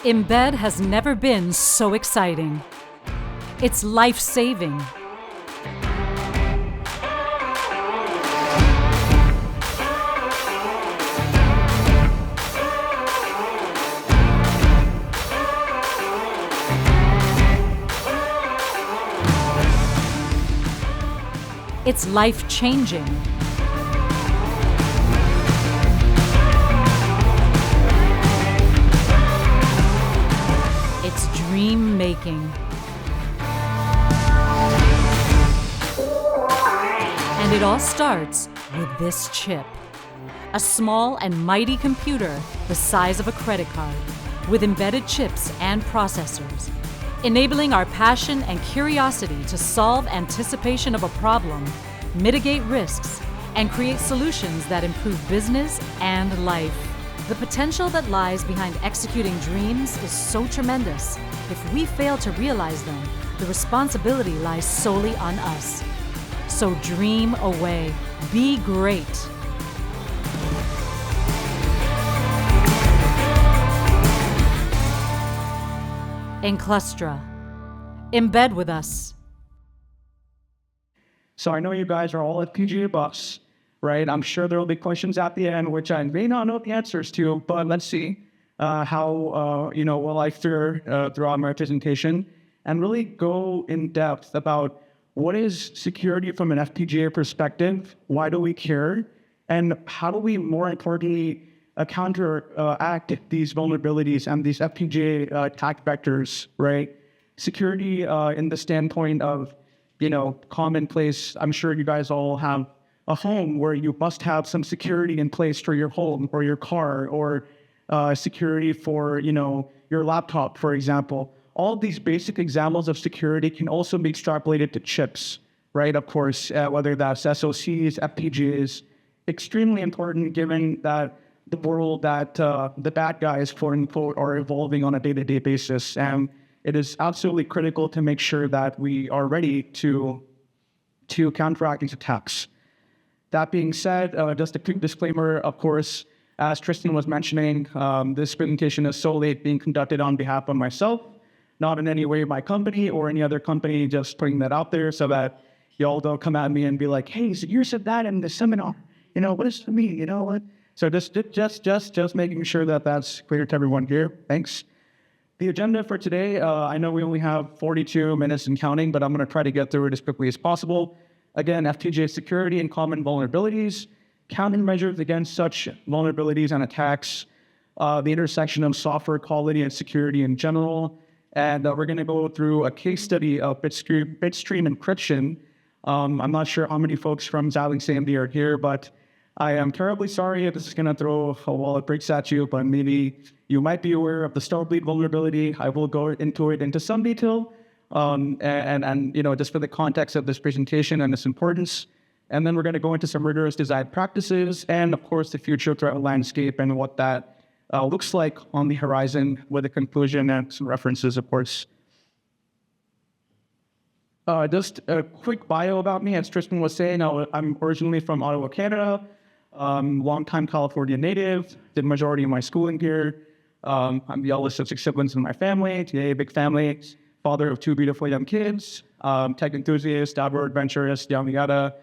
Embed has never been so exciting. It's life-saving. It's life-changing. It's dream-making. And it all starts with this chip. A small and mighty computer the size of a credit card, with embedded chips and processors, enabling our passion and curiosity to solve anticipation of a problem, mitigate risks, and create solutions that improve business and life. The potential that lies behind executing dreams is so tremendous. If we fail to realize them, the responsibility lies solely on us. So dream away. Be great. Enclustra. Embed with us. So I know you guys are all FPGA buffs, right? I'm sure there will be questions at the end, which I may not know the answers to, but let's see how will I fare throughout my presentation and really go in depth about what is security from an FPGA perspective, why do we care, and how do we, more importantly, counteract these vulnerabilities and these FPGA attack vectors, right? Security in the standpoint of, commonplace. I'm sure you guys all have a home where you must have some security in place for your home or your car, or security for, your laptop, for example. All of these basic examples of security can also be extrapolated to chips, right? Of course, whether that's SoCs, FPGAs, extremely important given that the world that the bad guys, quote unquote, are evolving on a day-to-day basis. And it is absolutely critical to make sure that we are ready to counteract these attacks. That being said, just a quick disclaimer, of course, as Tristan was mentioning, this presentation is solely being conducted on behalf of myself, not in any way my company or any other company, just putting that out there so that y'all don't come at me and be like, hey, so you said that in the seminar, what does it mean, what? So just making sure that that's clear to everyone here. Thanks. The agenda for today, I know we only have 42 minutes and counting, but I'm going to try to get through it as quickly as possible. Again, FPGA security and common vulnerabilities, countermeasures against such vulnerabilities and attacks, the intersection of software quality and security in general, and we're going to go through a case study of bitstream encryption. I'm not sure how many folks from Xilinx AMD are here, but I am terribly sorry if this is going to throw a wall of bricks at you, but maybe you might be aware of the Starbleed vulnerability. I will go into it into some detail, and just for the context of this presentation and its importance. And then we're going to go into some rigorous design practices and, of course, the future threat landscape and what that looks like on the horizon, with a conclusion and some references, of course. Just a quick bio about me. As Tristan was saying, I'm originally from Ottawa, Canada. Longtime California native, did majority of my schooling here. I'm the eldest of 6 siblings in my family, today a big family, father of 2 beautiful young kids, tech enthusiast, outward adventurous, yada yada.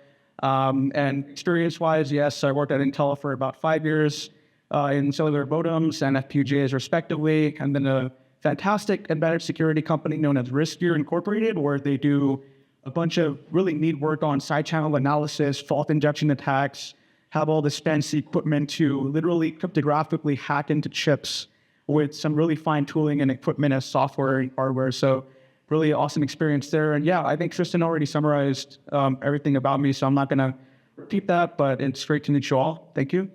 And experience-wise, yes, I worked at Intel for about 5 years in cellular modems and FPGAs respectively, and then a fantastic embedded security company known as Riskier Incorporated, where they do a bunch of really neat work on side channel analysis, fault injection attacks, have all this fancy equipment to literally cryptographically hack into chips with some really fine tooling and equipment as software and hardware. So really awesome experience there. And yeah, I think Tristan already summarized everything about me, so I'm not going to repeat that, but it's great to meet you all. Thank you.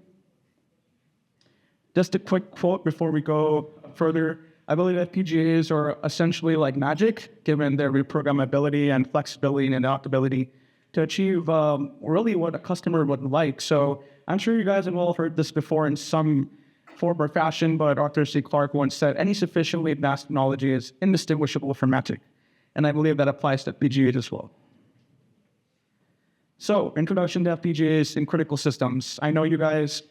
Just a quick quote before we go further. I believe FPGAs are essentially like magic, given their reprogrammability and flexibility and adaptability to achieve really what a customer would like. So I'm sure you guys have all heard this before in some form or fashion, but Arthur C. Clarke once said, any sufficiently advanced technology is indistinguishable from magic. And I believe that applies to FPGAs as well. So, introduction to FPGAs in critical systems. I know you guys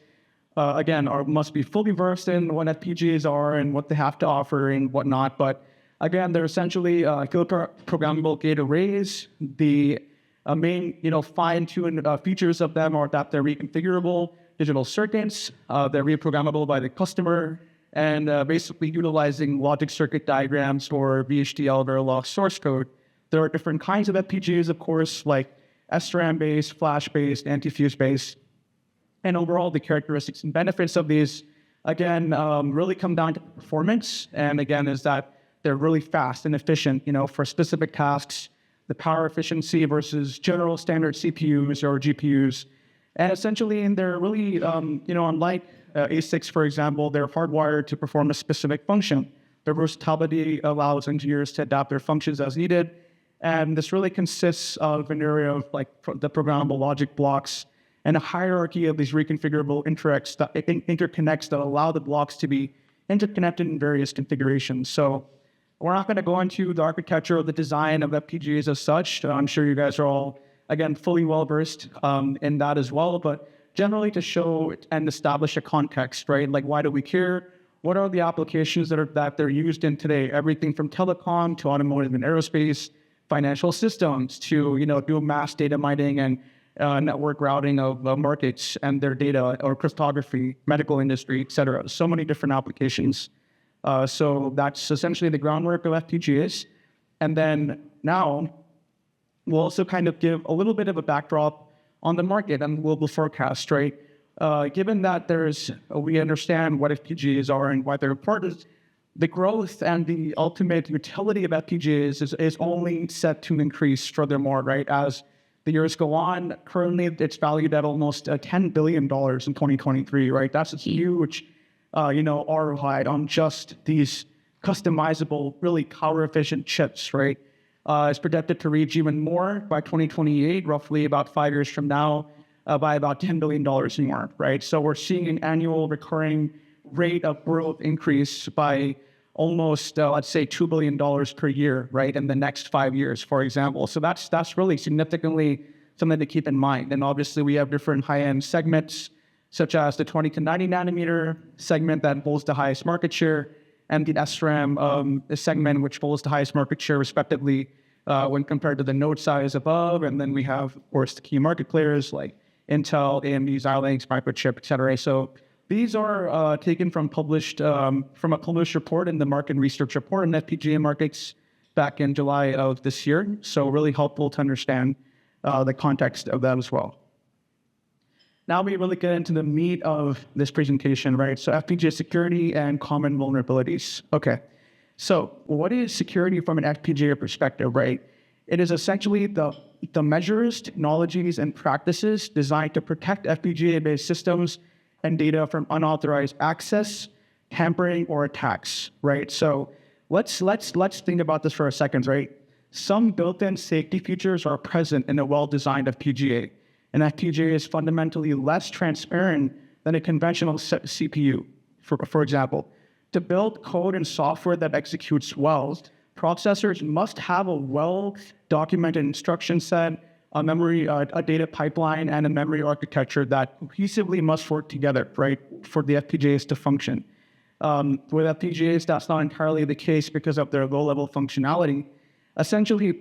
again, must be fully versed in what FPGAs are and what they have to offer and whatnot. But again, they're essentially field programmable gate arrays. The main, fine-tuned features of them are that they're reconfigurable digital circuits. They're reprogrammable by the customer, and basically utilizing logic circuit diagrams or VHDL Verilog source code. There are different kinds of FPGAs, of course, like SRAM-based, flash-based, anti-fuse-based. And overall, the characteristics and benefits of these, again, really come down to performance. And again, is that they're really fast and efficient, for specific tasks, the power efficiency versus general standard CPUs or GPUs. And essentially, they're really, unlike ASICs, for example, they're hardwired to perform a specific function. Their versatility allows engineers to adapt their functions as needed. And this really consists of an area of the programmable logic blocks and a hierarchy of these reconfigurable interconnects that allow the blocks to be interconnected in various configurations. So we're not going to go into the architecture or the design of FPGAs as such. I'm sure you guys are all, again, fully well-versed in that as well. But generally to show and establish a context, right? Like, why do we care? What are the applications that they're used in today? Everything from telecom to automotive and aerospace, financial systems to, do mass data mining and network routing of markets and their data, or cryptography, medical industry, et cetera. So many different applications. So that's essentially the groundwork of FPGAs. And then now we'll also kind of give a little bit of a backdrop on the market and global forecast, right? Given that we understand what FPGAs are and why they're important, the growth and the ultimate utility of FPGAs is only set to increase furthermore, right? As the years go on, currently it's valued at almost $10 billion in 2023, right? That's a huge, ROI on just these customizable, really power-efficient chips, right? It's projected to reach even more by 2028, roughly about 5 years from now, by about $10 billion more, right? So we're seeing an annual recurring rate of growth increase by almost, let's say, $2 billion per year, right, in the next 5 years, for example. So that's really significantly something to keep in mind. And obviously, we have different high-end segments, such as the 20 to 90 nanometer segment that holds the highest market share, and the SRAM segment, which holds the highest market share, respectively, when compared to the node size above. And then we have, of course, the key market players like Intel, AMD, Xilinx, Microchip, et cetera. So these are taken from a published report in the market research report in FPGA markets back in July of this year. So really helpful to understand the context of that as well. Now we really get into the meat of this presentation, right? So FPGA security and common vulnerabilities. Okay, so what is security from an FPGA perspective, right? It is essentially the measures, technologies, and practices designed to protect FPGA-based systems and data from unauthorized access, tampering, or attacks, right? So let's think about this for a second, right? Some built-in safety features are present in a well-designed FPGA. An FPGA is fundamentally less transparent than a conventional CPU, for example. To build code and software that executes well, processors must have a well-documented instruction set, a data pipeline, and a memory architecture that cohesively must work together, right, for the FPGAs to function. With FPGAs, that's not entirely the case because of their low-level functionality. Essentially,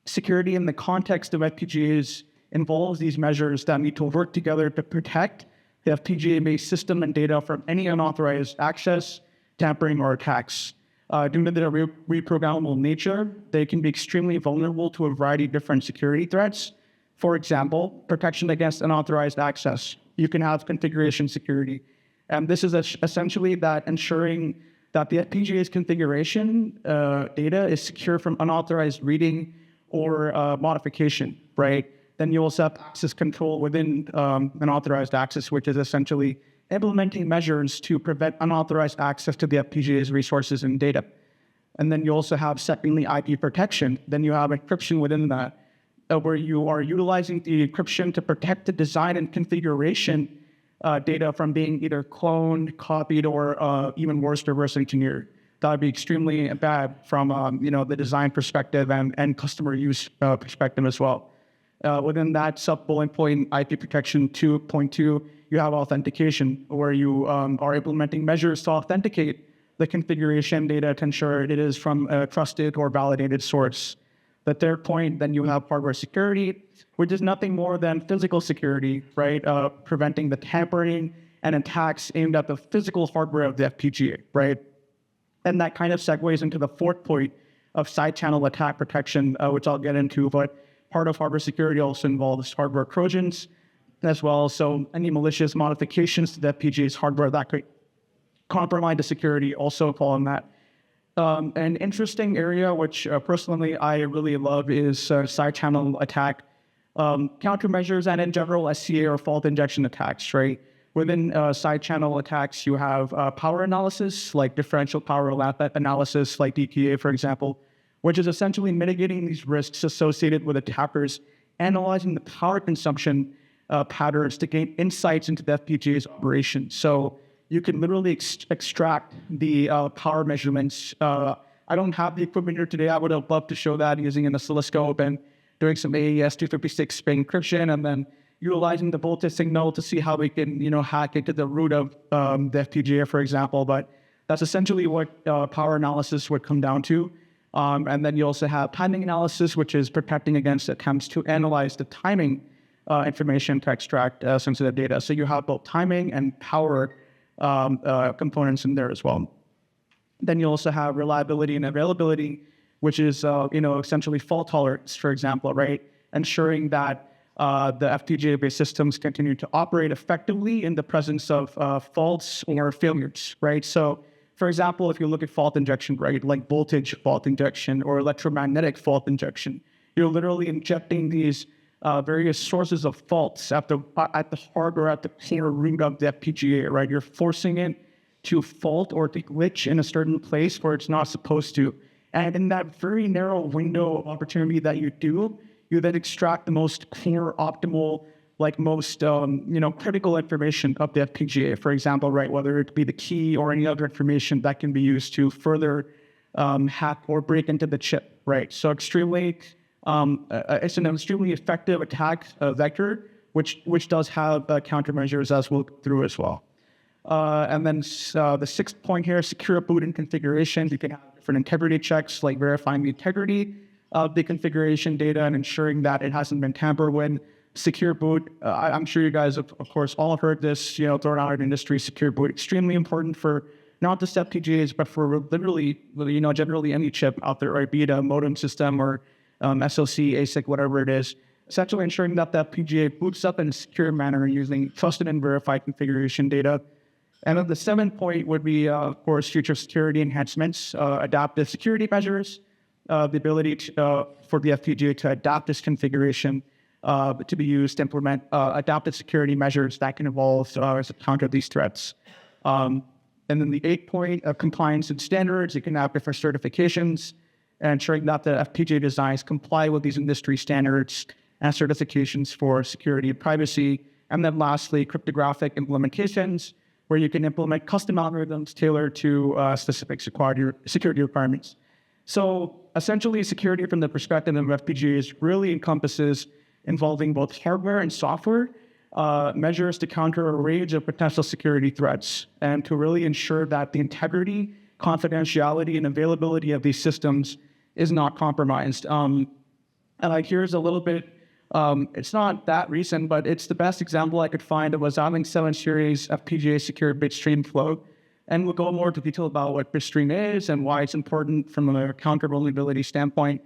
security in the context of FPGAs involves these measures that need to work together to protect the FPGA-based system and data from any unauthorized access, tampering, or attacks. Due to their reprogrammable nature, they can be extremely vulnerable to a variety of different security threats. For example, protection against unauthorized access. You can have configuration security. And this is essentially that ensuring that the FPGA's configuration data is secure from unauthorized reading or modification, right? Then you also have access control within unauthorized access, which is essentially implementing measures to prevent unauthorized access to the FPGA's resources and data. And then you also have, secondly, IP protection. Then you have encryption within that, where you are utilizing the encryption to protect the design and configuration data from being either cloned, copied, or even worse, reverse engineered. That would be extremely bad from the design perspective and customer use perspective as well. within that sub-bullet point IP protection 2.2, you have authentication, where you are implementing measures to authenticate the configuration data to ensure it is from a trusted or validated source. The third point, then you have hardware security, which is nothing more than physical security, right? Preventing the tampering and attacks aimed at the physical hardware of the FPGA, right? And that kind of segues into the fourth point of side channel attack protection, which I'll get into, but part of hardware security also involves hardware trojans as well. So any malicious modifications to the FPGA's hardware that could compromise the security also fall in that. An interesting area, which personally I really love, is side channel attack countermeasures, and in general SCA or fault injection attacks, right? Within side channel attacks, you have power analysis, like differential power analysis, like DPA, for example, which is essentially mitigating these risks associated with attackers, analyzing the power consumption patterns to gain insights into the FPGA's operation. So you can literally extract the power measurements. I don't have the equipment here today. I would have loved to show that using an oscilloscope and doing some AES 256 spin encryption, and then utilizing the voltage signal to see how we can, hack into the root of the FPGA, for example. But that's essentially what power analysis would come down to. And then you also have timing analysis, which is protecting against attempts to analyze the timing information to extract sensitive data. So you have both timing and power components in there as well. Then you also have reliability and availability, which is, essentially fault tolerance, for example, right? Ensuring that the FPGA-based systems continue to operate effectively in the presence of faults or failures, right? So, for example, if you look at fault injection, right, like voltage fault injection or electromagnetic fault injection, you're literally injecting these various sources of faults at the heart or at the core root of the FPGA, right? You're forcing it to fault or to glitch in a certain place where it's not supposed to. And in that very narrow window of opportunity that you do, you then extract the most clear, optimal, most critical information of the FPGA, for example, right? Whether it be the key or any other information that can be used to further hack or break into the chip, right? So it's an extremely effective attack vector, which does have countermeasures, as we'll go through as well. And then the sixth point here, secure boot and configuration. You can have different integrity checks, like verifying the integrity of the configuration data and ensuring that it hasn't been tampered with. Secure boot, I'm sure you guys have, of course, all heard this, thrown out in industry. Secure boot, extremely important for not just FPGAs, but for literally, generally any chip out there, right? Be it a modem system or SoC, ASIC, whatever it is. Essentially ensuring that the FPGA boots up in a secure manner using trusted and verified configuration data. And then the seventh point would be, of course, future security enhancements, adaptive security measures, the ability for the FPGA to adapt this configuration to be used to implement adaptive security measures that can evolve to counter these threats. And then the eighth point, compliance and standards. You can have different certifications, and ensuring that the FPGA designs comply with these industry standards and certifications for security and privacy. And then lastly, cryptographic implementations, where you can implement custom algorithms tailored to specific security requirements. So essentially, security from the perspective of FPGAs really encompasses involving both hardware and software measures to counter a range of potential security threats and to really ensure that the integrity, confidentiality, and availability of these systems is not compromised. And here's a little bit, it's not that recent, but it's the best example I could find. It was Xilinx 7 series FPGA secure bitstream flow. And we'll go more into detail about what bitstream is and why it's important from a counter vulnerability standpoint.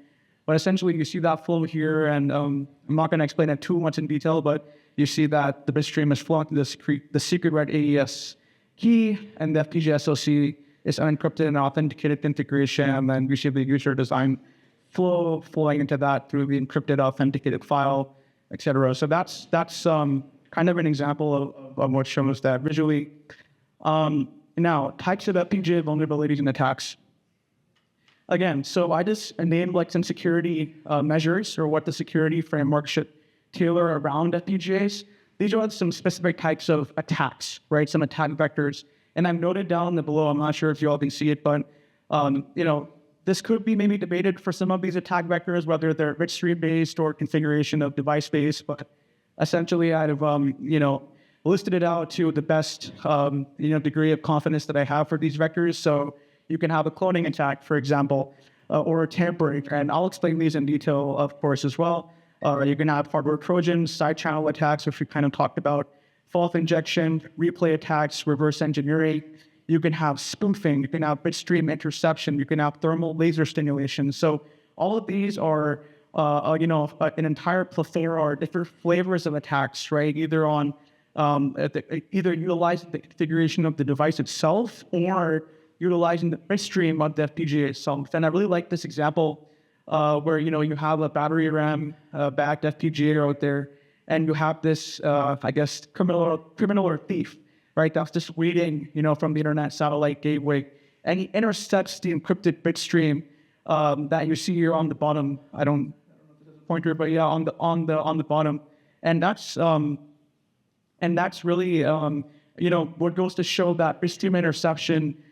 But essentially, you see that flow here, and I'm not going to explain it too much in detail, but you see that the bitstream is flowing through the secret red AES key, and the FPGA SoC is unencrypted and authenticated integration, and then you see the user design flow flowing into that through the encrypted authenticated file, etc. So that's kind of an example of what shows that visually. Now, types of FPGA vulnerabilities and attacks. Again, so I just named some security measures or what the security framework should tailor around FPGAs. These are some specific types of attacks, right? Some attack vectors. And I've noted down below, I'm not sure if you all can see it, but, this could be maybe debated for some of these attack vectors, whether they're bitstream based or configuration of device based. But essentially, I've listed it out to the best degree of confidence that I have for these vectors. So you can have a cloning attack, for example, or a tampering, and I'll explain these in detail, of course, as well. You can have hardware trojans, side channel attacks, which we kind of talked about, fault injection, replay attacks, reverse engineering. You can have spoofing, you can have bitstream interception, you can have thermal laser stimulation. So all of these are, an entire plethora or different flavors of attacks, right? Either on, either utilizing the configuration of the device itself or utilizing the bitstream of the FPGA itself. And I really like this example where, you have a battery RAM backed FPGA out there, and you have this, criminal or thief, right? That's just reading, from the internet satellite gateway, and he intercepts the encrypted bit stream that you see here on the bottom. I don't know if there's a pointer, but yeah, on the bottom, and that's really what goes to show that bit stream interception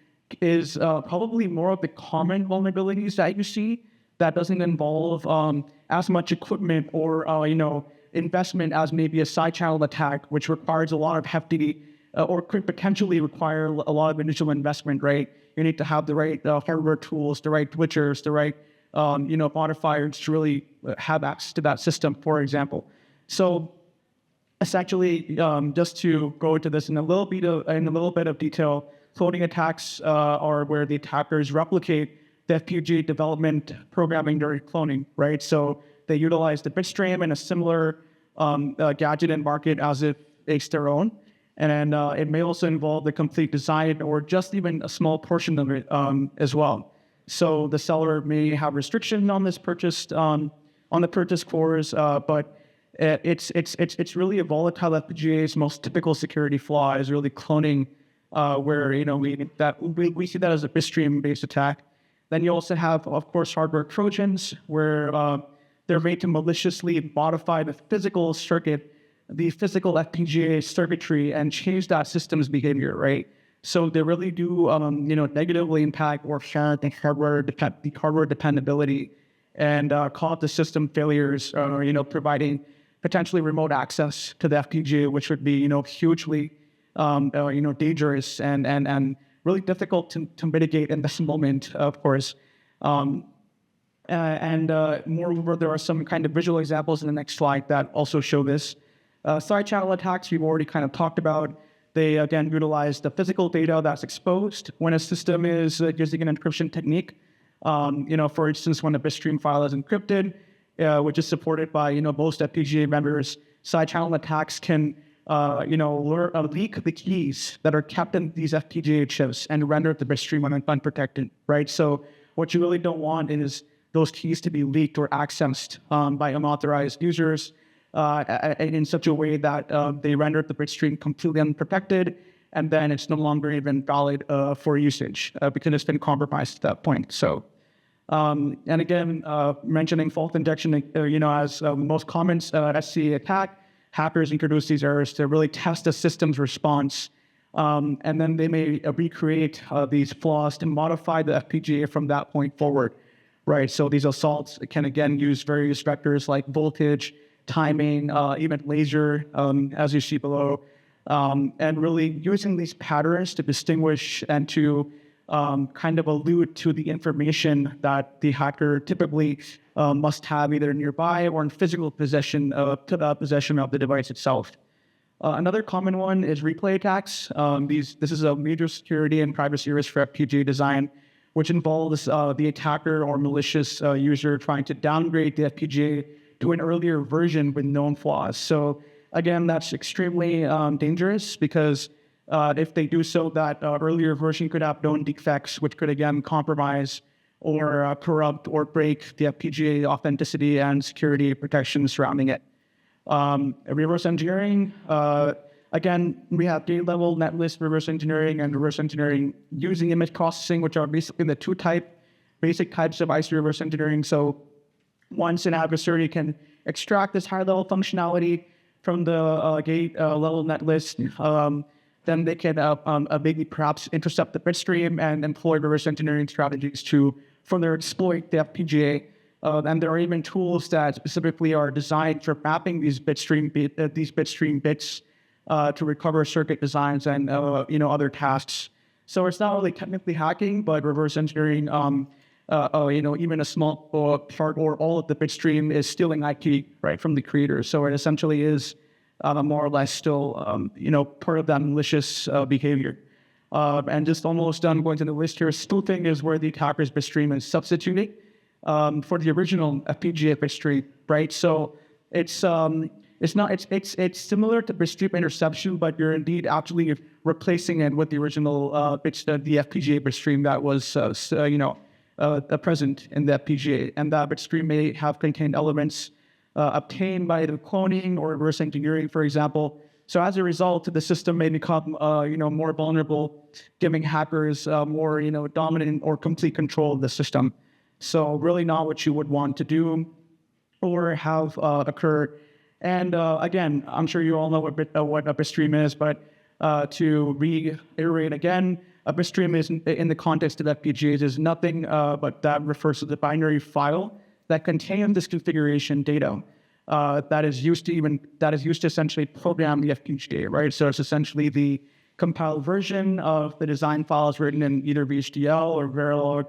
is probably more of the common vulnerabilities that you see that doesn't involve as much equipment or investment as maybe a side channel attack, which requires a lot of hefty or could potentially require a lot of initial investment, right? You need to have the right hardware tools, the right switchers, the right modifiers to really have access to that system, for example. So essentially, just to go into this in a little bit of detail, cloning attacks are where the attackers replicate the FPGA development programming during cloning, right? So they utilize the bitstream in a similar gadget and market as if it's their own. And it may also involve the complete design or just even a small portion of it as well. So the seller may have restriction on this purchased on the purchase cores, but it's really a volatile FPGA's most typical security flaw is really cloning, where we see that as a bitstream based attack. Then you also have, of course, hardware trojans, where they're made to maliciously modify the physical circuit, the physical FPGA circuitry, and change that system's behavior, right? So they really do, negatively impact or share the hardware dependability and cause the system failures, providing potentially remote access to the FPGA, which would be, hugely, dangerous and really difficult to mitigate in this moment, of course. Moreover, there are some kind of visual examples in the next slide that also show this. Side channel attacks, we've already kind of talked about. They, again, utilize the physical data that's exposed when a system is using an encryption technique. For instance, when a bitstream file is encrypted, which is supported by, most FPGA vendors, side channel attacks can leak the keys that are kept in these FPGA chips and render the bitstream unprotected, right? So what you really don't want is those keys to be leaked or accessed by unauthorized users in such a way that they render the bitstream completely unprotected, and then it's no longer even valid for usage because it's been compromised at that point. So, and again, mentioning fault injection, as most common SC attack, hackers introduce these errors to really test the system's response, and then they may recreate these flaws to modify the FPGA from that point forward, right? So these assaults can, again, use various vectors like voltage, timing, even laser, as you see below, and really using these patterns to distinguish and to kind of allude to the information that the hacker typically must have either nearby or in physical possession of the device itself. Another common one is replay attacks. This is a major security and privacy risk for FPGA design, which involves the attacker or malicious user trying to downgrade the FPGA to an earlier version with known flaws. So again, that's extremely dangerous because if they do so, that earlier version could have known defects, which could again compromise or corrupt or break the FPGA authenticity and security protection surrounding it. Reverse engineering, again, we have gate-level netlist reverse engineering and reverse engineering using image processing, which are basically the two basic types of IC reverse engineering. So once an adversary can extract this high-level functionality from the gate-level netlist, then they can maybe perhaps intercept the bitstream and employ reverse engineering strategies to further exploit the FPGA. And there are even tools that specifically are designed for mapping these bitstream bits to recover circuit designs and other tasks. So it's not really technically hacking, but reverse engineering. Even a small part or all of the bitstream is stealing IP right from the creator. So it essentially is more or less still part of that malicious behavior. And just almost done going to the list here. Spoofing is where the attacker's bitstream is substituting for the original FPGA bitstream, right? So it's similar to bitstream interception, but you're indeed actually replacing it with the original the FPGA bitstream that was present in the FPGA, and that bitstream may have contained elements obtained by either cloning or reverse engineering, for example. So as a result, the system may become more vulnerable, giving hackers more dominant or complete control of the system. So really not what you would want to do or have occur. And again, I'm sure you all know what a bitstream is, but to reiterate again, a bitstream is, in the context of FPGAs, is nothing but that refers to the binary file that contains this configuration data that is used to essentially program the FPGA, right? So it's essentially the compiled version of the design files written in either VHDL or Verilog.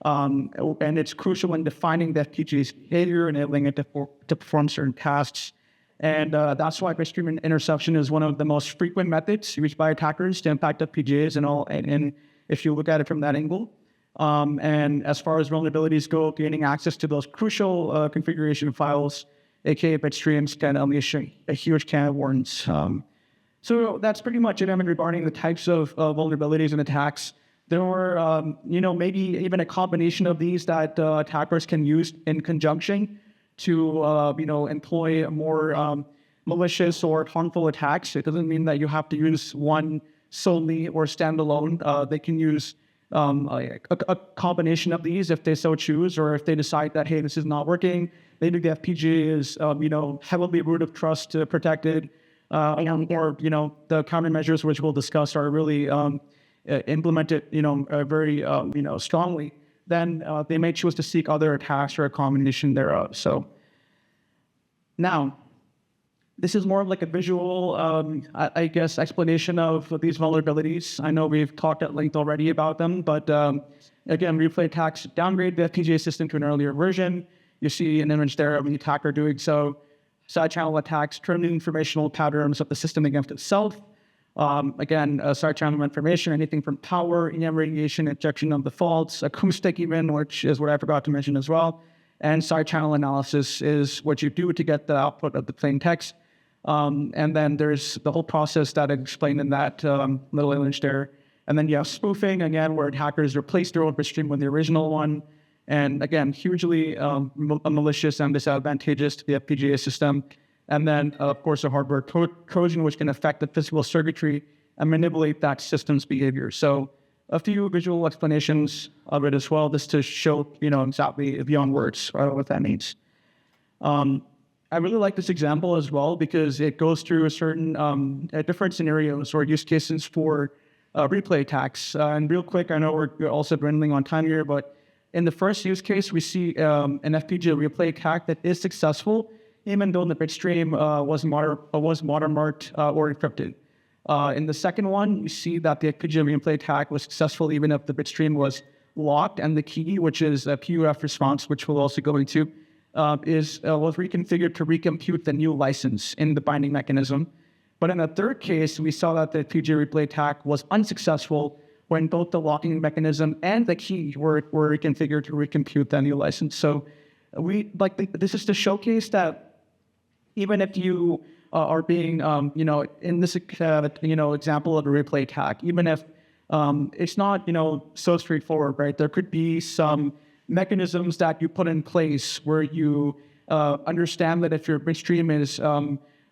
And it's crucial in defining the FPGA's behavior, enabling it to perform certain tasks. And that's why bitstream interception is one of the most frequent methods used by attackers to impact FPGAs and if you look at it from that angle. And as far as vulnerabilities go, gaining access to those crucial configuration files, aka bitstreams, can unleash a huge can of worms. So that's pretty much it. Regarding the types of vulnerabilities and attacks. There were, maybe even a combination of these that attackers can use in conjunction to, employ more malicious or harmful attacks. It doesn't mean that you have to use one solely or standalone. They can use a combination of these if they so choose, or if they decide that, hey, this is not working. Maybe the FPGA is, heavily root of trust protected, or the countermeasures which we'll discuss are really implemented, very, strongly. Then they may choose to seek other attacks or a combination thereof. So now, this is more of like a visual, explanation of these vulnerabilities. I know we've talked at length already about them, but again, replay attacks downgrade the FPGA system to an earlier version. You see an image there of the attacker doing so. Side channel attacks turn the informational patterns of the system against itself. Side channel information, anything from power, EM radiation, injection of the faults, acoustic even, which is what I forgot to mention as well. And side channel analysis is what you do to get the output of the plain text. And then there's the whole process that I explained in that little image there. And then you have spoofing, again, where hackers replace their own bitstream with the original one. And again, hugely malicious and disadvantageous to the FPGA system. And then, of course, a hardware Trojan, which can affect the physical circuitry and manipulate that system's behavior. So a few visual explanations of it as well, just to show, exactly beyond words what that means. I really like this example as well because it goes through a certain different scenarios or use cases for replay attacks. And real quick, I know we're also dwindling on time here, but in the first use case, we see an FPGA replay attack that is successful, even though the bitstream was watermarked or encrypted. In the second one, you see that the FPGA replay attack was successful even if the bitstream was locked, and the key, which is a PUF response, which we'll also go into, was reconfigured to recompute the new license in the binding mechanism. But in the third case, we saw that the FPGA replay attack was unsuccessful when both the locking mechanism and the key were reconfigured to recompute the new license. So this is to showcase that even if you are being, in this, example of a replay attack, even if it's not, so straightforward, right? There could be some mechanisms that you put in place where you understand that if your bitstream is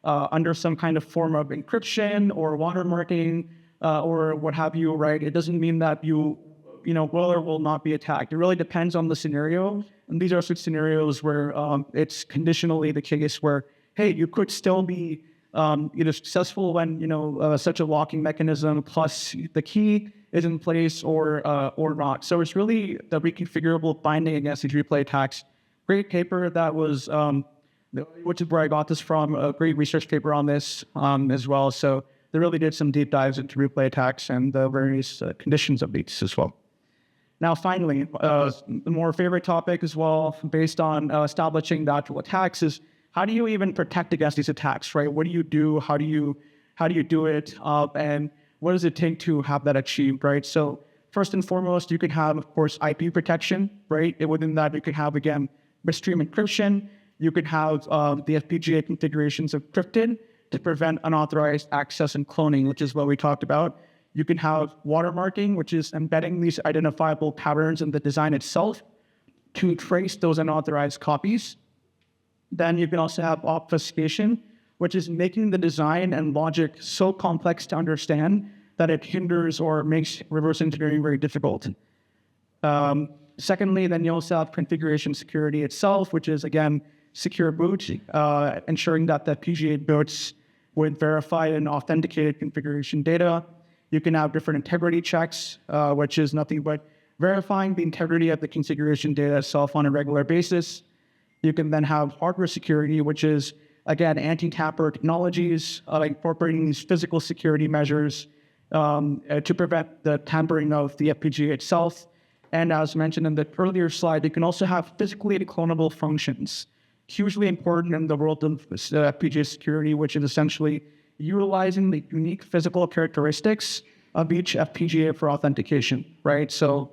under some kind of form of encryption or watermarking or what have you, right? It doesn't mean that you will or will not be attacked. It really depends on the scenario. And these are such scenarios where it's conditionally the case where, hey, you could still be successful when such a locking mechanism plus the key is in place or not. So it's really the reconfigurable binding against these replay attacks. Great paper that was, which is where I got this from. A great research paper on this as well. So they really did some deep dives into replay attacks and the various conditions of these as well. Now, finally, the more favorite topic as well, based on establishing the actual attacks, is how do you even protect against these attacks, right? What do you do? How do you do it? And what does it take to have that achieved, right? So first and foremost, you can have, of course, IP protection, right? And within that, you can have, again, bitstream encryption. You could have the FPGA configurations encrypted to prevent unauthorized access and cloning, which is what we talked about. You can have watermarking, which is embedding these identifiable patterns in the design itself to trace those unauthorized copies. Then you can also have obfuscation, which is making the design and logic so complex to understand that it hinders or makes reverse engineering very difficult. Secondly, then you also have configuration security itself, which is, again, secure boot, ensuring that the FPGA boots with verified and authenticated configuration data. You can have different integrity checks, which is nothing but verifying the integrity of the configuration data itself on a regular basis. You can then have hardware security, which is, again, anti-tamper technologies, incorporating these physical security measures to prevent the tampering of the FPGA itself. And as mentioned in the earlier slide, you can also have physically clonable functions, hugely important in the world of FPGA security, which is essentially utilizing the unique physical characteristics of each FPGA for authentication, right? So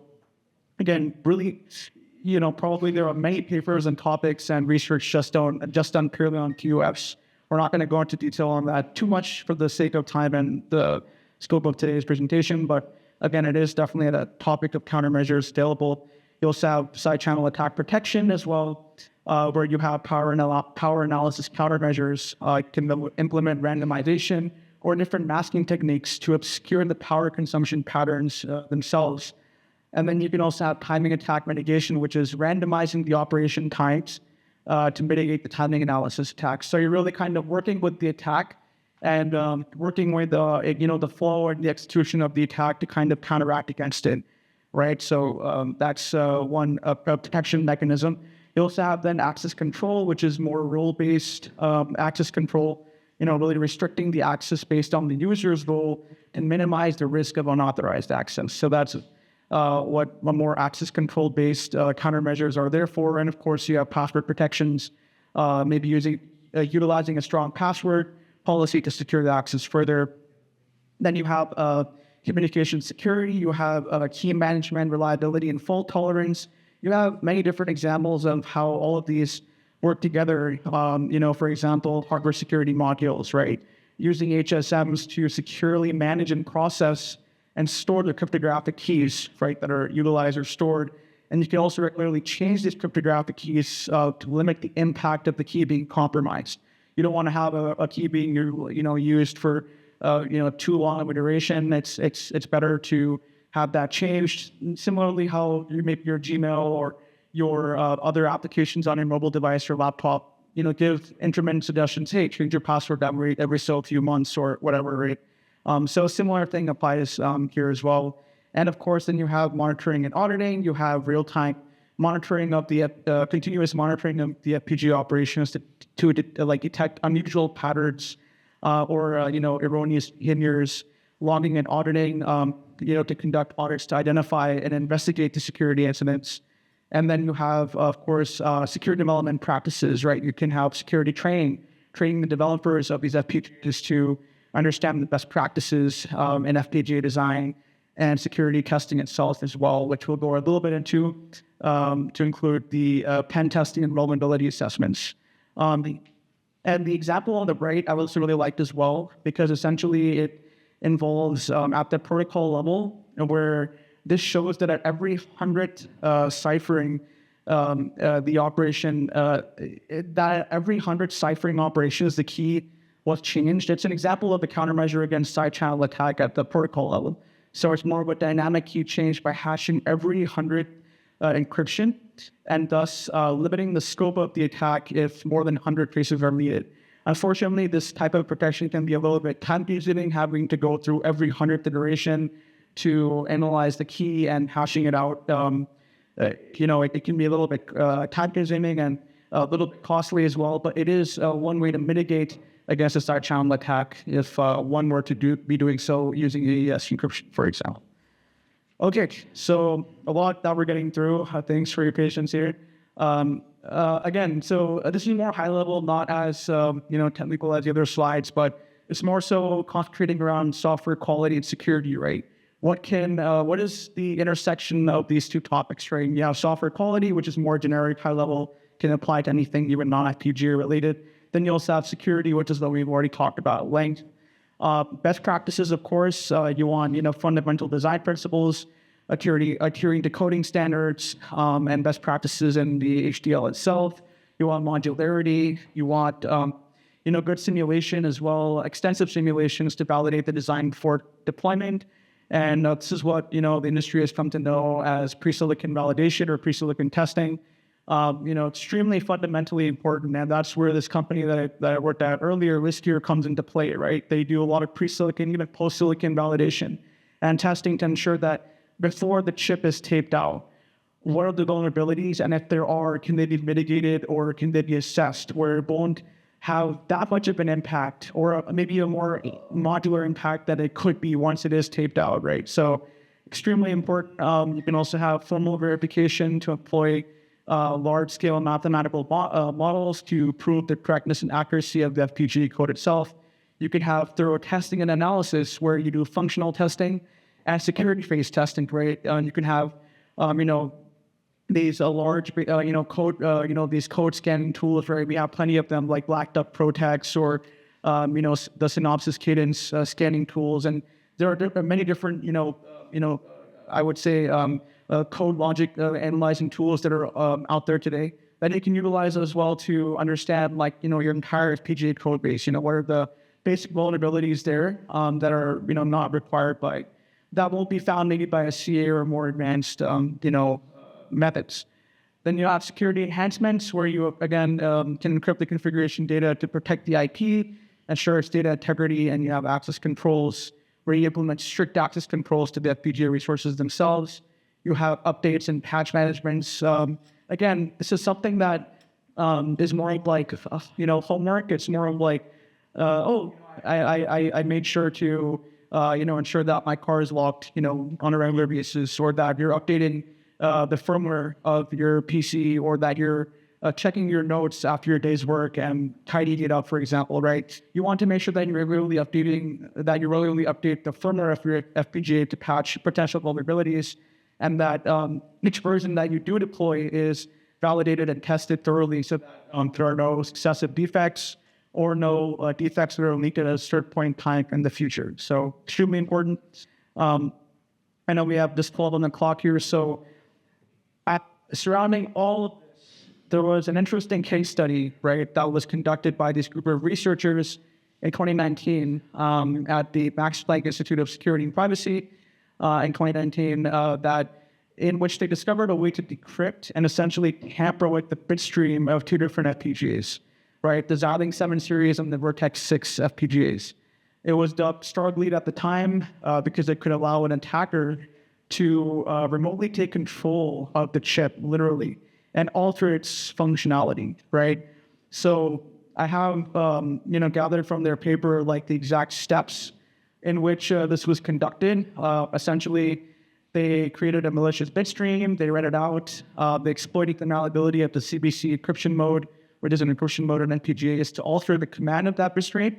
again, really, probably there are many papers and topics and research just done purely on QFs. We're not going to go into detail on that too much for the sake of time and the scope of today's presentation, but again, it is definitely a topic of countermeasures available. You also have side channel attack protection as well, where you have power analysis countermeasures, can implement randomization or different masking techniques to obscure the power consumption patterns themselves. And then you can also have timing attack mitigation, which is randomizing the operation times to mitigate the timing analysis attacks. So you're really kind of working with the attack and working with the flow and the execution of the attack to kind of counteract against it, right? So that's one protection mechanism. You also have then access control, which is more role-based access control, really restricting the access based on the user's role and minimize the risk of unauthorized access. So that's what more access control-based countermeasures are there for. And of course, you have password protections, maybe utilizing a strong password policy to secure the access further. Then you have communication security, you have key management, reliability, and fault tolerance. You have many different examples of how all of these work together. For example, hardware security modules, right? Using HSMs to securely manage and process and store the cryptographic keys, right, that are utilized or stored. And you can also regularly change these cryptographic keys to limit the impact of the key being compromised. You don't want to have a key being used for too long of a duration. It's better to have that changed. Similarly, how you make your Gmail or your other applications on your mobile device or laptop, give intermittent suggestions. Hey, change your password every so few months or whatever, right? So a similar thing applies here as well. And of course, then you have monitoring and auditing. You have real-time monitoring of the continuous monitoring of the FPGA operations to detect unusual patterns or erroneous behaviors, logging and auditing, to conduct audits to identify and investigate the security incidents. And then you have, of course, secure development practices, right? You can have security training the developers of these FPGAs to understand the best practices in FPGA design and security testing itself as well, which we'll go a little bit into to include the pen testing and vulnerability assessments. And the example on the right, I also really liked as well, because essentially it involves at the protocol level, where this shows that at every 100 ciphering the operation, that every 100 ciphering operations, the key was changed. It's an example of the countermeasure against side channel attack at the protocol level. So it's more of a dynamic key change by hashing every 100 encryption, and thus limiting the scope of the attack if more than 100 traces are needed. Unfortunately, this type of protection can be a little bit time-consuming, having to go through every 100th iteration to analyze the key and hashing it out. It can be a little bit time-consuming and a little bit costly as well, but it is one way to mitigate against a side channel attack if one were to be doing so using AES encryption, for example. Okay, so a lot that we're getting through. Thanks for your patience here. Again, so this is more high level, not as technical as the other slides, but it's more so concentrating around software quality and security, right? What is the intersection of these two topics, right? You have software quality, which is more generic, high level, can apply to anything, even non-FPGA related. Then you also have security, which is what we've already talked about at length. Best practices, of course, you want fundamental design principles, adhering to coding standards, and best practices in the HDL itself. You want modularity. You want good simulation as well, extensive simulations to validate the design before deployment. And this is what the industry has come to know as pre-silicon validation or pre-silicon testing. Extremely fundamentally important, and that's where this company that I worked at earlier, Liskier, comes into play, right? They do a lot of pre-silicon, even post-silicon validation and testing to ensure that before the chip is taped out, what are the vulnerabilities, and if there are, can they be mitigated or can they be assessed where it won't have that much of an impact or maybe a more modular impact that it could be once it is taped out, right? So extremely important. You can also have formal verification to employ large-scale mathematical models to prove the correctness and accuracy of the FPGA code itself. You can have thorough testing and analysis where you do functional testing and security phase testing, right? You can have, these large, code, these code scanning tools, right? We have plenty of them, like Black Duck Protex or, the Synopsys Cadence scanning tools, and there are many different, I would say, code logic analyzing tools that are out there today that you can utilize as well to understand, your entire FPGA code base. What are the basic vulnerabilities there that are, not required that won't be found maybe by a CA or more advanced, methods. Then you have security enhancements where you, again, can encrypt the configuration data to protect the IP, ensure its data integrity, and you have access controls where you implement strict access controls to the FPGA resources themselves. You have updates and patch managements. Again, this is something that is more like, homework. It's more of like, I made sure to, ensure that my car is locked, on a regular basis, or that you're updating the firmware of your PC, or that you're checking your notes after your day's work and tidying it up, for example, right? You want to make sure that you regularly update the firmware of your FPGA to patch potential vulnerabilities, and that each version that you do deploy is validated and tested thoroughly so that there are no successive defects or no defects that are leaked at a certain point in time in the future. So extremely important. I know we have this 12 on the clock here, so surrounding all of this, there was an interesting case study, right, that was conducted by this group of researchers in 2019 at the Max Planck Institute of Security and Privacy in 2019, in which they discovered a way to decrypt and essentially tamper with the bit stream of two different FPGAs, right, the Xilinx 7 series and the Vertex 6 FPGAs. It was dubbed Stargleed at the time because it could allow an attacker to remotely take control of the chip, literally, and alter its functionality, right? So I have, gathered from their paper, the exact steps in which this was conducted. Essentially, they created a malicious bit stream, they read it out, they exploited the malleability of the CBC encryption mode, which is an encryption mode in FPGAs, to alter the command of that bit stream,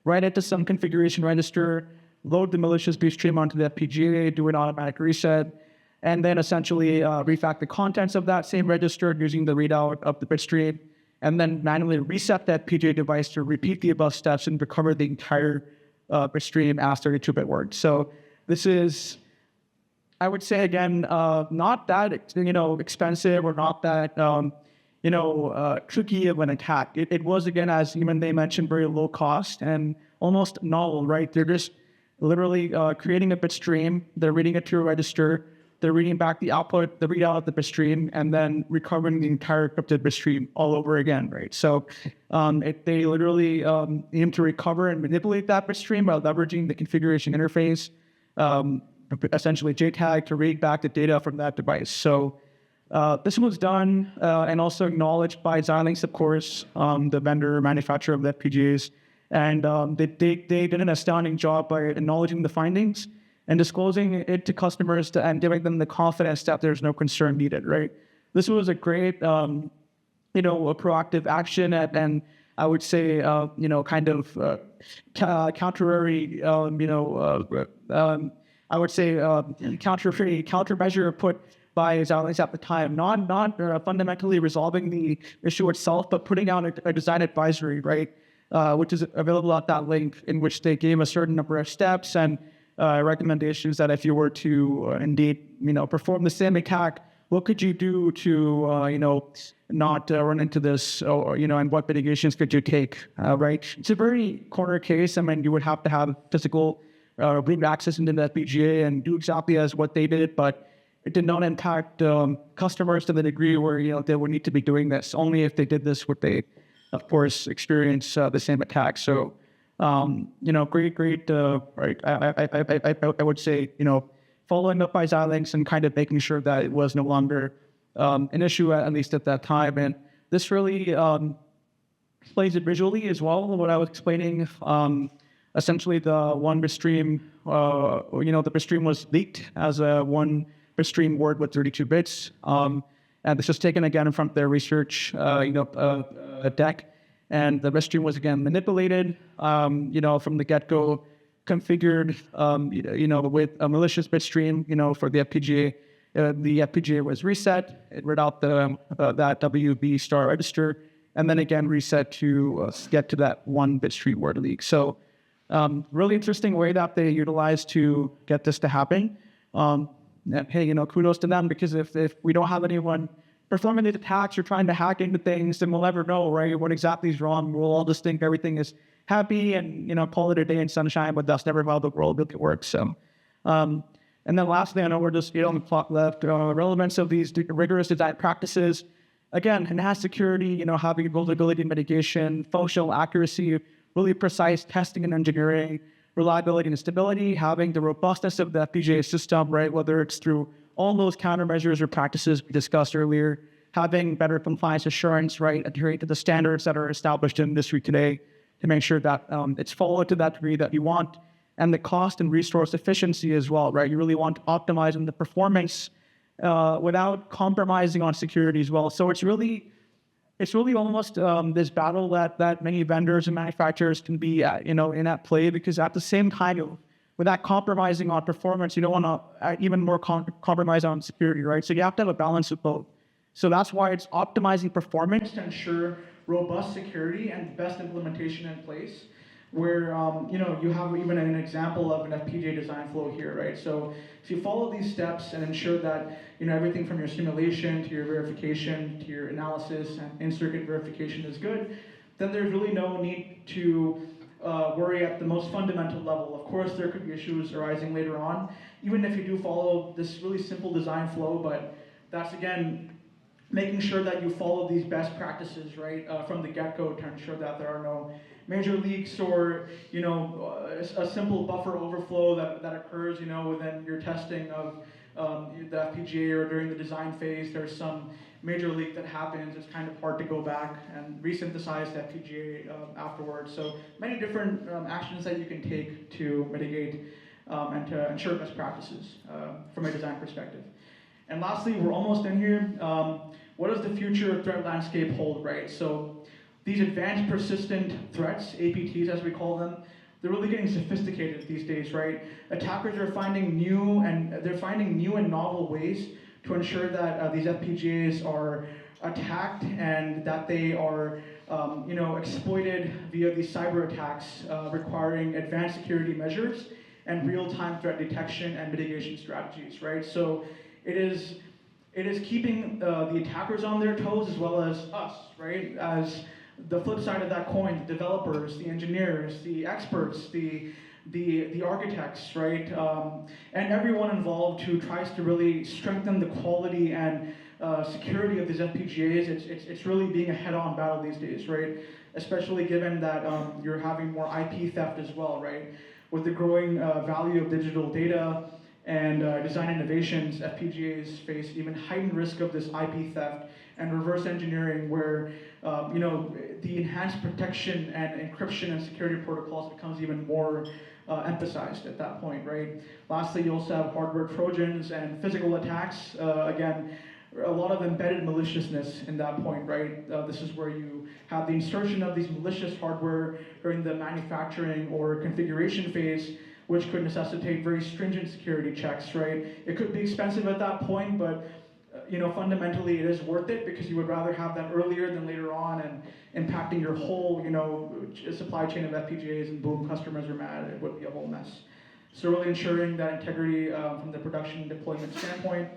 write it to some configuration register, load the malicious bit stream onto the FPGA, do an automatic reset, and then essentially refact the contents of that same register using the readout of the bit stream, and then manually reset that FPGA device to repeat the above steps and recover the entire bit stream as 32-bit word. So this is, I would say, again, not that expensive or not that tricky of an attack. It was, again, as even they mentioned, very low cost and almost novel, right? They're just literally creating a bit stream. They're reading it to a register. they're reading back the output, the readout of the bit stream, and then recovering the entire encrypted bit stream all over again, right? So they literally aim to recover and manipulate that bit stream by leveraging the configuration interface, essentially JTAG, to read back the data from that device. So this was done and also acknowledged by Xilinx, of course, the vendor manufacturer of the FPGAs. And they did an astounding job by acknowledging the findings and disclosing it to customers and giving them the confidence that there's no concern needed, right? This was a great, a proactive action and I would say, kind of I would say countermeasure put by Xilinx at the time, not fundamentally resolving the issue itself, but putting out a design advisory, right? Which is available at that link, in which they gave a certain number of steps and recommendations that if you were to indeed, perform the same attack, what could you do to, not run into this, or, and what mitigations could you take, right? It's a very corner case. I mean, you would have to have physical read access into the FPGA and do exactly as what they did, but it did not impact customers to the degree where, they would need to be doing this. Only if they did this would they, of course, experience the same attack. So, great, right. I would say, following up by Xilinx and kind of making sure that it was no longer an issue, at least at that time. And this really explains it visually as well, what I was explaining. Essentially, the one bit stream, the bit stream was leaked as a one bit stream word with 32 bits. And this was taken again from their research, deck. And the bit stream was again manipulated, from the get-go, configured, with a malicious bit stream, for the FPGA. The FPGA was reset. It read out that WB star register, and then again reset to get to that one bit stream word leak. So, really interesting way that they utilized to get this to happen. And hey, kudos to them, because if we don't have anyone performing these attacks or trying to hack into things, then we'll never know, right, what exactly is wrong. We'll all just think everything is happy and, call it a day in sunshine, but that's never how the world really works. So, and then lastly, I know we're just on the clock left, relevance of these rigorous design practices. Again, enhanced security, having vulnerability mitigation, functional accuracy, really precise testing and engineering, reliability and stability, having the robustness of the FPGA system, right, whether it's through all those countermeasures or practices we discussed earlier, having better compliance assurance, right, adhering to the standards that are established in the industry today to make sure that it's followed to that degree that you want, and the cost and resource efficiency as well, right? You really want to optimize on the performance without compromising on security as well. So it's really almost this battle that many vendors and manufacturers can be in at play, because at the same time, without compromising on performance, you don't want to even more compromise on security, right? So you have to have a balance of both. So that's why it's optimizing performance to ensure robust security and best implementation in place, where you have even an example of an FPGA design flow here, right? So if you follow these steps and ensure that everything from your simulation to your verification to your analysis and in-circuit verification is good, then there's really no need to worry at the most fundamental level. Of course, there could be issues arising later on, even if you do follow this really simple design flow, but that's, again, making sure that you follow these best practices, right, from the get-go, to ensure that there are no major leaks or, a simple buffer overflow that occurs, within your testing of the FPGA, or during the design phase, there's some major leak that happens. It's kind of hard to go back and resynthesize the FPGA afterwards. So many different actions that you can take to mitigate and to ensure best practices from a design perspective. And lastly, we're almost in here. What does the future threat landscape hold, right? So these advanced persistent threats, APTs as we call them, they're really getting sophisticated these days, right? Attackers are finding new and novel ways to ensure that these FPGAs are attacked and that they are exploited via these cyber attacks, requiring advanced security measures and real-time threat detection and mitigation strategies, right? So it is keeping the attackers on their toes, as well as us, right? As the flip side of that coin, the developers, the engineers, the experts, the architects, right? And everyone involved who tries to really strengthen the quality and security of these FPGAs. It's really being a head-on battle these days, right? Especially given that you're having more IP theft as well, right? With the growing value of digital data and design innovations, FPGAs face even heightened risk of this IP theft and reverse engineering, where the enhanced protection and encryption and security protocols becomes even more emphasized at that point, right? Lastly, you also have hardware trojans and physical attacks. Again, a lot of embedded maliciousness in that point, right? This is where you have the insertion of these malicious hardware during the manufacturing or configuration phase, which could necessitate very stringent security checks, right? It could be expensive at that point, but fundamentally it is worth it, because you would rather have that earlier than later on and impacting your whole, supply chain of FPGAs, and boom, customers are mad. It would be a whole mess. So really ensuring that integrity from the production deployment standpoint.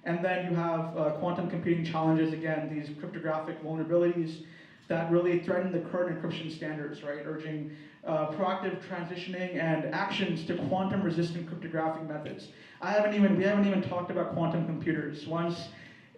And then you have quantum computing challenges, again, these cryptographic vulnerabilities that really threaten the current encryption standards, right? Urging proactive transitioning and actions to quantum-resistant cryptographic methods. We haven't even talked about quantum computers. Once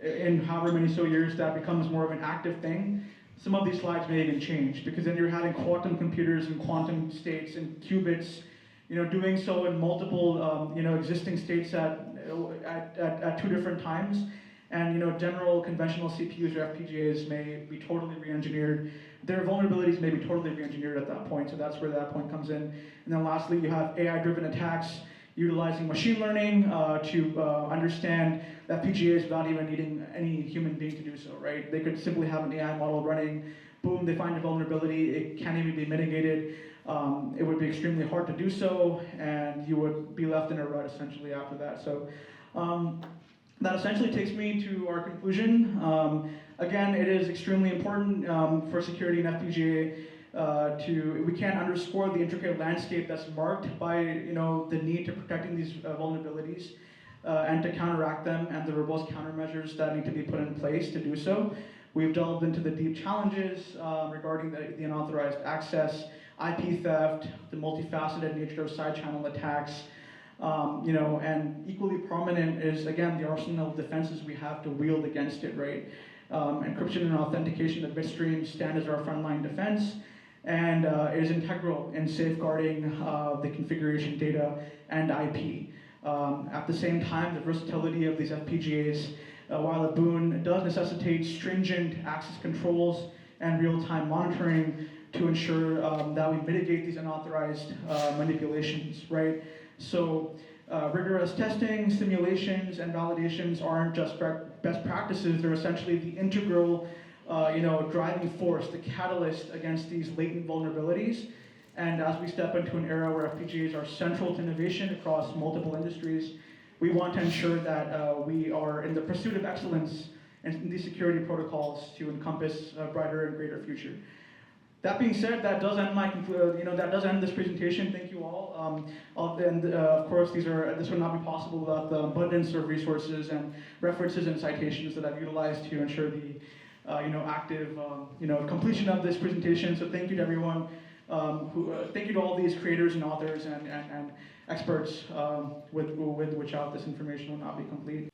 in however many years that becomes more of an active thing, some of these slides may even change, because then you're having quantum computers and quantum states and qubits, doing so in multiple, existing states at two different times. And general conventional CPUs or FPGAs may be totally re-engineered. Their vulnerabilities may be totally re-engineered at that point, so that's where that point comes in. And then lastly, you have AI-driven attacks utilizing machine learning to understand FPGAs without even needing any human being to do so, right? They could simply have an AI model running, boom, they find a vulnerability, it can't even be mitigated. It would be extremely hard to do so, and you would be left in a rut essentially after that. So that essentially takes me to our conclusion. Again, it is extremely important for security in FPGA we can't underscore the intricate landscape that's marked by the need to protecting these vulnerabilities and to counteract them, and the robust countermeasures that need to be put in place to do so. We've delved into the deep challenges regarding the unauthorized access, IP theft, the multifaceted nature of side channel attacks, and equally prominent is, again, the arsenal of defenses we have to wield against it, right? Encryption and authentication of bit streams stand as our frontline defense, and is integral in safeguarding the configuration data and IP. At the same time, the versatility of these FPGAs, while a boon, does necessitate stringent access controls and real-time monitoring to ensure that we mitigate these unauthorized manipulations, right? So rigorous testing, simulations, and validations aren't just best practices, they're essentially the integral driving force, the catalyst against these latent vulnerabilities. And as we step into an era where FPGAs are central to innovation across multiple industries, we want to ensure that we are in the pursuit of excellence in these security protocols to encompass a brighter and greater future. That being said, that does end this presentation. Thank you all. Of course, this would not be possible without the abundance of resources and references and citations that I've utilized to ensure the active completion of this presentation. So thank you to everyone. Thank you to all these creators and authors and experts with which this information will not be complete.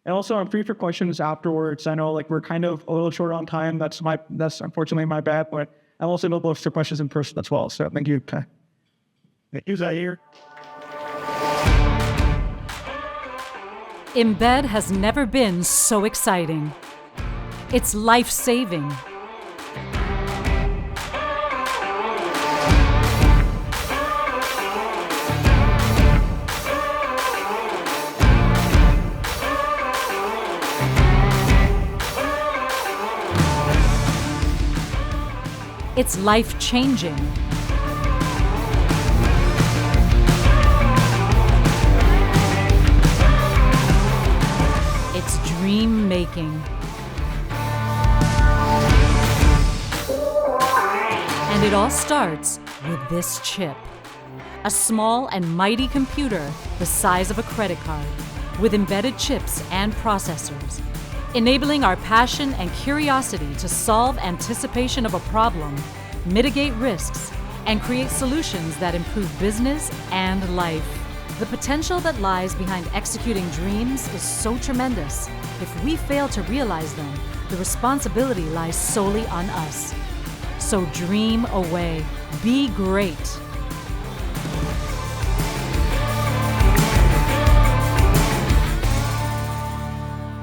And also, I'm free for questions afterwards. I know we're kind of a little short on time. That's unfortunately my bad, but I'm also available for questions in person as well. So thank you. Okay. Thank you, Zaheer. Embed has never been so exciting. It's life-saving. It's life-changing. It's dream-making. And it all starts with this chip. A small and mighty computer the size of a credit card, with embedded chips and processors. enabling our passion and curiosity to solve anticipation of a problem, mitigate risks, and create solutions that improve business and life. The potential that lies behind executing dreams is so tremendous. If we fail to realize them, the responsibility lies solely on us. So dream away. Be great.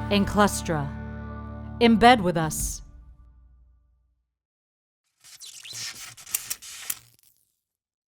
Enclustra. Embed with us.